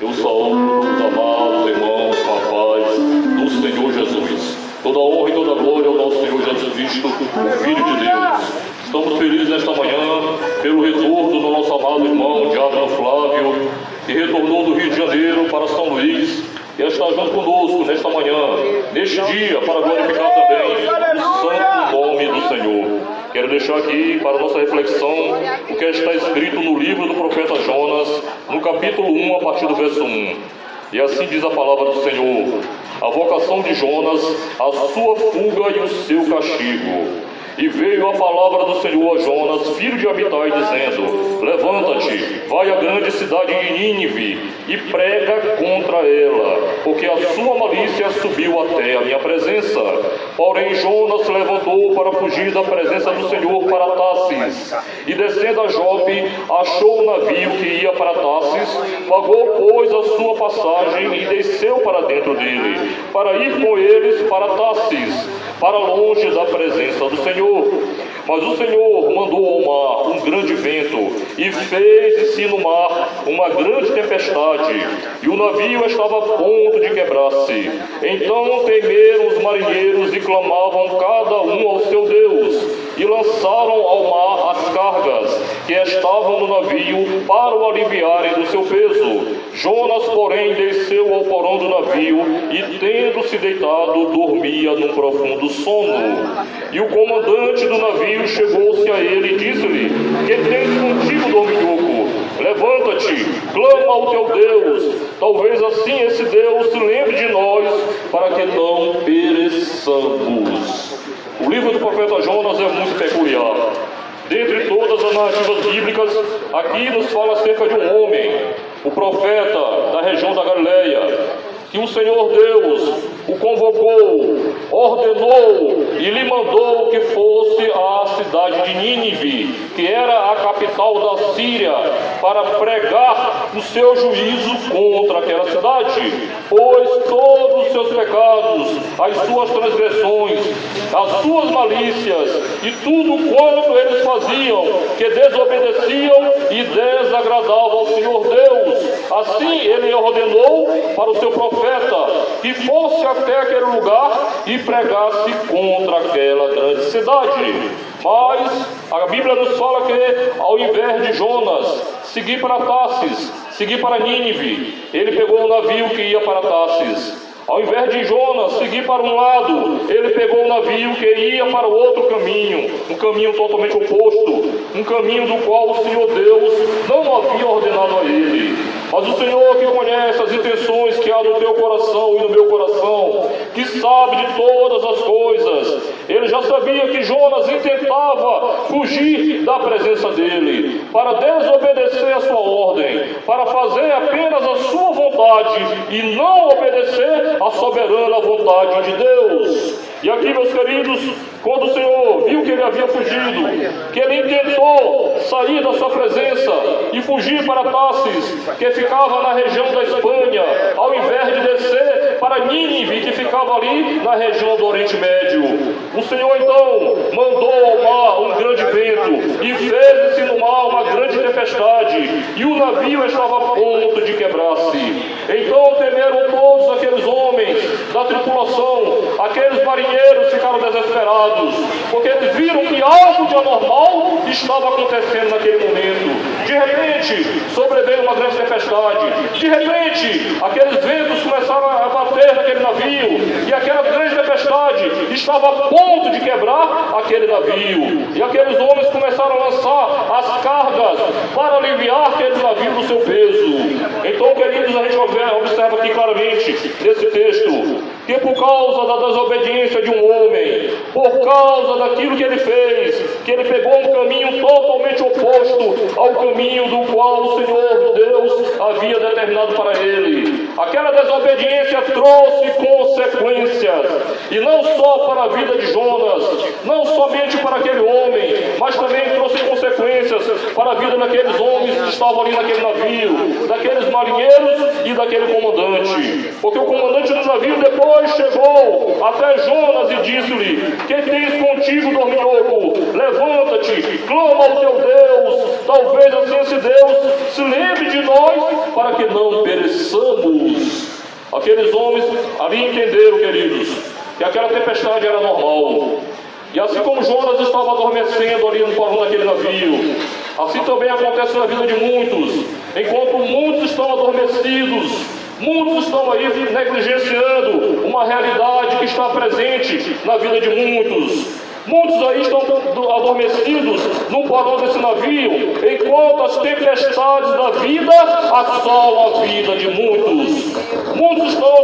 Eu saúdo os amados irmãos com a paz do Senhor Jesus. Toda honra e toda glória ao nosso Senhor Jesus Cristo, o Filho de Deus. Estamos felizes nesta manhã pelo retorno do nosso amado irmão Diácono Flávio, que retornou do Rio de Janeiro para São Luís e está junto conosco nesta manhã, neste dia, para glorificar também o santo nome do Senhor. Quero deixar aqui para a nossa reflexão o que está escrito no livro do profeta Jonas, no capítulo 1, a partir do verso 1. E assim diz a palavra do Senhor: a vocação de Jonas, a sua fuga e o seu castigo. E veio a palavra do Senhor a Jonas, filho de Amitai, dizendo: levanta-te, vai à grande cidade de Nínive e prega contra ela, porque a sua malícia subiu até a minha presença. Porém Jonas se levantou para fugir da presença do Senhor para Tarsis, e descendo a Jope, achou o navio que ia para Tarsis, pagou, pois, a sua passagem e desceu para dentro dele, para ir com eles para Tarsis, para longe da presença do Senhor. Mas o Senhor mandou ao mar um grande vento, e fez-se no mar uma grande tempestade, e o navio estava a ponto de quebrar-se. Então temeram os marinheiros e clamavam cada um ao seu Deus, e lançaram ao mar as cargas que estavam no navio para o aliviarem do seu peso. Jonas, porém, desceu ao porão do navio e, tendo-se deitado, dormia num profundo sono. E o comandante do navio chegou-se a ele e disse-lhe: que tens contigo, dorminhoco? Levanta-te, clama ao teu Deus, talvez assim esse Deus se lembre de nós, para que não pereçamos. O livro do profeta Jonas é muito peculiar. Dentre todas as narrativas bíblicas, aqui nos fala acerca de um homem, o profeta da região da Galileia, que o Senhor Deus o convocou, ordenou e lhe mandou que fosse à cidade de Nínive, que era a capital da Síria, para pregar o seu juízo contra aquela cidade, pois todos os seus pecados, as suas transgressões, as suas malícias e tudo quanto eles faziam, que desobedeciam e desagradavam ao Senhor Deus, assim ele ordenou para o seu profeta que fosse até aquele lugar e pregasse contra aquela grande cidade. Mas a Bíblia nos fala que, ao invés de Jonas seguir para Tarsis, seguir para Nínive, ele pegou um navio que ia para Tarsis. Ao invés de Jonas seguir para um lado, ele pegou um navio que ia para o outro caminho, um caminho totalmente oposto, um caminho do qual o Senhor Deus não havia ordenado a ele. Mas o Senhor, que conhece as intenções que há no teu coração e no meu coração, que sabe de todas as coisas, ele já sabia que Jonas intentava fugir da presença dele, para desobedecer a sua ordem, para fazer apenas a sua vontade e não obedecer a soberana vontade de Deus. E aqui, meus queridos, quando o Senhor viu que ele havia fugido, que ele intentou sair da sua presença e fugir para Tarsis, que ficava na região da Espanha, ao invés de descer para Nínive, que ficava ali na região do Oriente Médio, o Senhor então mandou ao mar um grande vento e fez-se no mar uma grande tempestade, e o navio estava a ponto de quebrar-se. Então temeram todos aqueles homens da tripulação, aqueles marinheiros ficaram desesperados, porque eles viram que algo de anormal estava acontecendo naquele momento. De repente, sobreveio uma grande tempestade. De repente, aqueles ventos começaram a bater naquele navio, e aquela grande tempestade estava a ponto de quebrar aquele navio. E aqueles homens começaram a lançar as cargas para aliviar aquele navio do seu peso. Então, queridos, a gente observa aqui claramente nesse texto que por causa da desobediência de um homem, por causa daquilo que ele fez, que ele pegou um caminho totalmente oposto ao caminho do qual o Senhor Deus havia determinado para ele, aquela desobediência trouxe consequências, e não só para a vida de Jonas, não somente para aquele homem, mas também trouxe consequências para a vida daqueles homens que estavam ali naquele navio, daqueles marinheiros e daquele comandante, porque o comandante do navio depois chegou até Jonas e disse-lhe: que tens contigo, dorminhoco? Levanta-te, clama ao teu Deus, talvez assim esse Deus se lembre de nós para que não pereçamos. Aqueles homens ali entenderam, queridos, que aquela tempestade era normal. E assim como Jonas estava adormecendo ali no porão daquele navio, assim também acontece na vida de muitos. Enquanto muitos estão adormecidos, muitos estão aí negligenciando uma realidade que está presente na vida de muitos. Muitos aí estão adormecidos no porão desse navio, enquanto as tempestades da vida assolam a vida de muitos. Muitos estão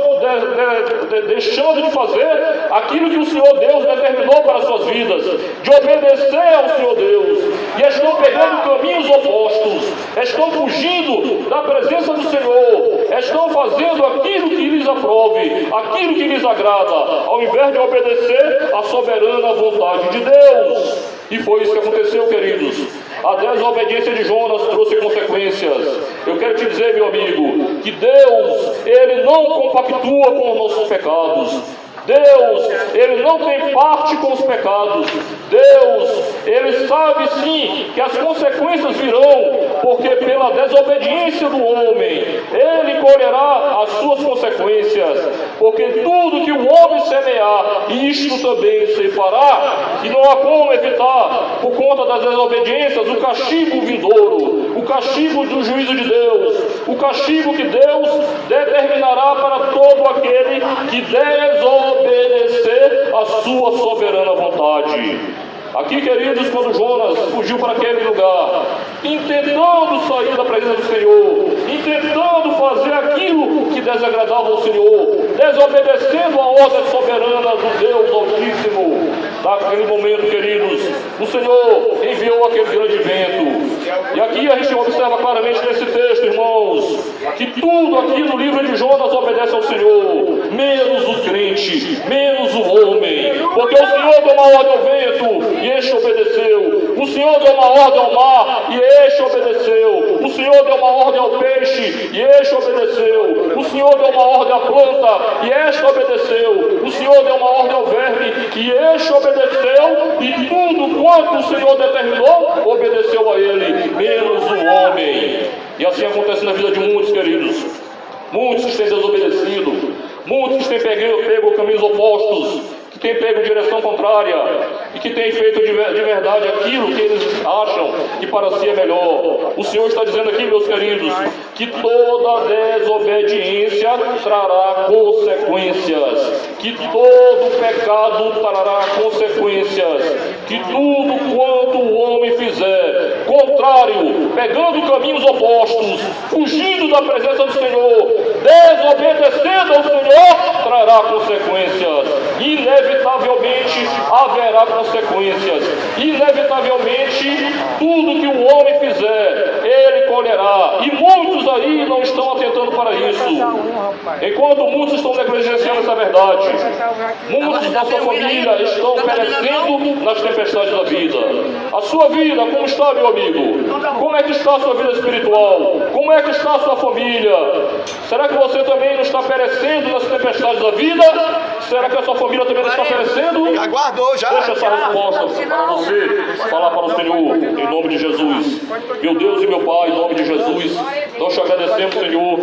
deixando de fazer aquilo que o Senhor Deus determinou para as suas vidas, de obedecer ao Senhor Deus, e estão pegando caminhos opostos, estão fugindo da presença do Senhor, estão fazendo aquilo que lhes aprove, aquilo que lhes agrada, ao invés de obedecer à soberana vontade de Deus. E foi isso que aconteceu, queridos. A desobediência de Jonas trouxe consequências. Eu quero te dizer, meu amigo, que Deus, Ele não compactua com os nossos pecados. Deus, Ele não tem parte com os pecados. Deus, Ele sabe sim que as consequências virão, porque pela desobediência do homem, Ele colherá as suas consequências, porque tudo que o homem semear, isto também se fará, e não há como evitar, por conta das desobediências, o castigo vindouro, o castigo do juízo de Deus, o castigo que Deus determinará para todo aquele que desobedecer a sua soberana vontade. Aqui, queridos, quando Jonas fugiu para aquele lugar, intentando sair da presença do Senhor, intentando fazer aquilo que desagradava ao Senhor, desobedecendo a ordem soberana do Deus Altíssimo, naquele momento, queridos, o Senhor enviou aquele grande vento. E aqui a gente observa claramente nesse texto, irmãos, que tudo aqui no livro de Jonas obedece ao Senhor, menos o crente, menos o homem, porque o Senhor deu uma ordem ao vento, e este obedeceu. O Senhor deu uma ordem ao mar, e este obedeceu. O Senhor deu uma ordem ao peixe, e este obedeceu. O Senhor deu uma ordem à planta, e este obedeceu. O Senhor deu uma ordem ao verme, e este obedeceu. E tudo quanto o Senhor determinou, obedeceu a Ele, menos o homem. E assim acontece na vida de muitos, queridos. Muitos que têm desobedecido, muitos que têm pego caminhos opostos, que têm pego direção contrária e que têm feito de verdade aquilo que eles acham que para si é melhor. O Senhor está dizendo aqui, meus queridos, que toda desobediência trará consequências, que todo pecado trará consequências, que tudo quanto o homem fizer contrário, pegando caminhos opostos, fugindo da presença do Senhor, desobedecendo ao Senhor, trará consequências. Inevitavelmente haverá consequências. Inevitavelmente, tudo que o homem fizer, ele colherá. E muitos aí não estão atentando para isso. Enquanto muitos estão negligenciando essa verdade, muitos da sua família estão perecendo nas tempestades da vida. A sua vida, como está, meu amigo? Como é que está a sua vida espiritual? Como é que está a sua família? Será que você também não está perecendo nas tempestades da vida? Será que a sua família também não está perecendo? Aguardou já. Deixa essa resposta para você falar para o Senhor, em nome de Jesus. Meu Deus e meu Pai, em nome de Jesus, nós te agradecemos, Senhor,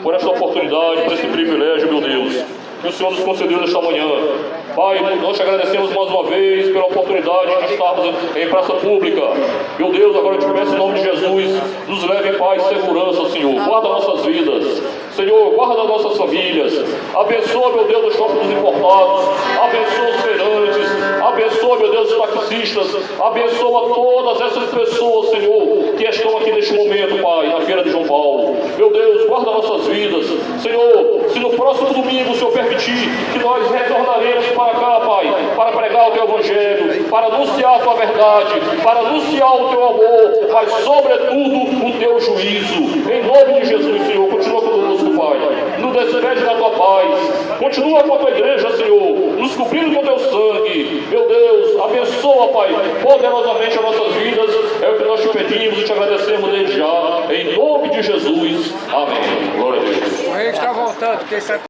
por esta oportunidade, por esse privilégio, meu Deus, que o Senhor nos concedeu nesta manhã. Pai, nós te agradecemos mais uma vez pela oportunidade de estarmos em praça pública. Meu Deus, agora eu te peço em nome de Jesus, nos leve em paz e segurança, Senhor. Guarda nossas vidas. Senhor, guarda nossas famílias. Abençoa, meu Deus, os shoppings importados. Abençoa os feirantes. Abençoa, meu Deus, os taxistas. Abençoa todas essas pessoas, Senhor, que estão aqui neste momento, Pai, na feira de João Paulo. Meu Deus, guarda nossas vidas. Senhor, se no próximo domingo o Senhor permitir, que nós retornaremos para cá, Pai, para pregar o Teu Evangelho, para anunciar a Tua verdade, para anunciar o Teu amor, mas sobretudo o Teu juízo. Em nome de Jesus, Senhor, continua conosco, Pai. Nos despede da Tua paz. Continua com a Tua igreja, Senhor, nos cobrindo com o Teu sangue. Meu Deus, abençoa, Pai, poderosamente as nossas vidas. É o que nós te pedimos e te agradecemos desde já. Em nome de Jesus. Amém. Glória a Deus. O rei está voltando, porque